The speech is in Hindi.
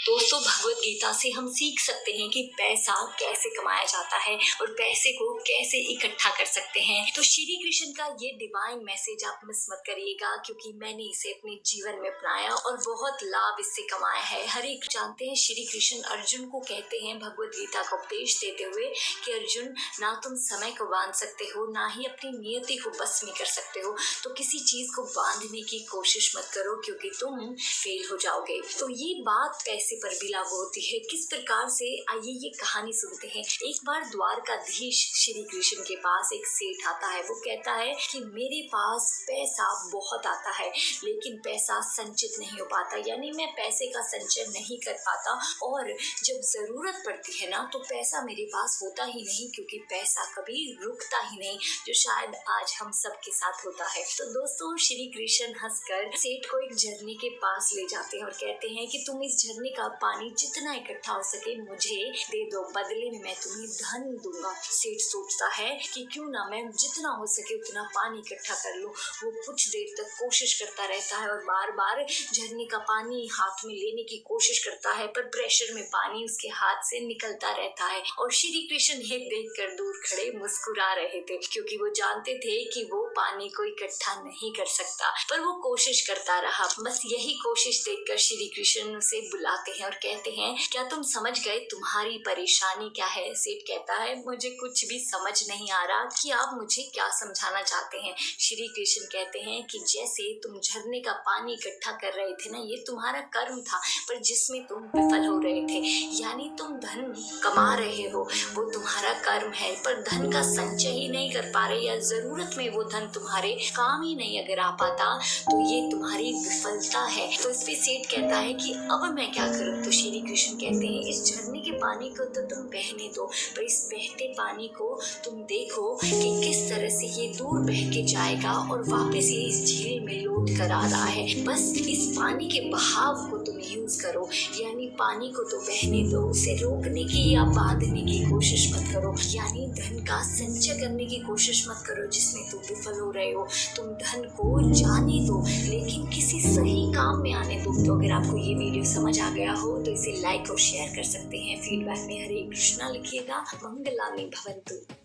दोस्तों, भगवत गीता से हम सीख सकते हैं कि पैसा कैसे कमाया जाता है और पैसे को कैसे इकट्ठा कर सकते हैं। तो श्री कृष्ण का ये डिवाइन मैसेज आप मिस मत करिएगा, क्योंकि मैंने इसे अपने जीवन में अपनाया और बहुत लाभ इससे कमाया है। हर एक जानते हैं, श्री कृष्ण अर्जुन को कहते हैं भगवत गीता का उपदेश देते हुए कि अर्जुन, ना तुम समय को बांध सकते हो, ना ही अपनी नियति को बस में कर सकते हो। तो किसी चीज को बांधने की कोशिश मत करो, क्योंकि तुम फेल हो जाओगे। तो ये बात पैसे पर भी लागू होती है। किस प्रकार से, आइए ये कहानी सुनते हैं। एक बार द्वारकाधीश श्री कृष्ण के पास एक सेठ आता है। वो कहता है कि मेरे पास पैसा बहुत आता है, लेकिन पैसा संचित नहीं हो पाता, यानी मैं पैसे का संचय नहीं कर पाता, और जब जरूरत पड़ती है ना तो पैसा मेरे पास होता ही नहीं, क्योंकि पैसा कभी रुकता ही नहीं, जो शायद आज हम सबके साथ होता है। तो दोस्तों, श्री कृष्ण हंसकर सेठ को एक झरने के पास ले जाते हैं और कहते हैं कि तुम इस झरने का पानी जितना इकट्ठा हो सके मुझे दे दो, बदले में मैं तुम्हें धन दूंगा। सेठ सोचता है कि क्यों ना मैं जितना हो सके उतना पानी इकट्ठा कर लूं। वो कुछ देर तक कोशिश करता रहता है और बार बार झरने का पानी हाथ में लेने की कोशिश करता है, पर प्रेशर में पानी उसके हाथ से निकलता रहता है। और श्री कृष्ण ये देखकर दूर खड़े मुस्कुरा रहे थे, क्योंकि वो जानते थे कि वो पानी को इकट्ठा नहीं कर सकता, पर वो कोशिश करता रहा। बस यही कोशिश देखकर श्री कृष्ण उसे बुलाते हैं और कहते हैं, क्या तुम समझ गए तुम्हारी परेशानी क्या है? सेठ कहता है, मुझे कुछ भी समझ नहीं आ रहा कि आप मुझे क्या समझाना चाहते हैं। श्री कृष्ण कहते हैं कि जैसे तुम झरने का पानी इकट्ठा कर रहे थे ना, ये तुम्हारा कर्म था, पर जिसमें तुम विफल हो रहे थे, यानी तुम धन कमा रहे हो, वो तुम्हारा कर्म है, पर धन का संचय ही नहीं कर पा रहे, या जरूरत में वो धन तुम्हारे काम ही नहीं अगर आ पाता, तो ये तुम्हारी विफलता है। तो इस पे सेठ कहता है कि अब मैं क्या करूं? तो श्री कृष्ण कहते हैं, इस झरने के पानी को तो तुम बहने दो, पर इस बहते पानी को तुम देखो कि किस तरह से ये दूर बह के जाएगा और वापस ये इस झील में लौट कर आ रहा है। बस इस पानी के बहाव को तुम यूज करो, यानी पानी को तो बहने दो, उसे रोकने की या बांधने की कोशिश मत करो, यानी धन का संचय करने की कोशिश मत करो जिसमें तुम विफल हो रहे हो। तुम धन को जाने दो, लेकिन किसी सही काम में आने दो। तो अगर आपको ये वीडियो समझ आ गया हो तो इसे लाइक और शेयर कर सकते हैं। फीडबैक में हरे कृष्णा लिखिएगा। मंगलानि भवन्तु।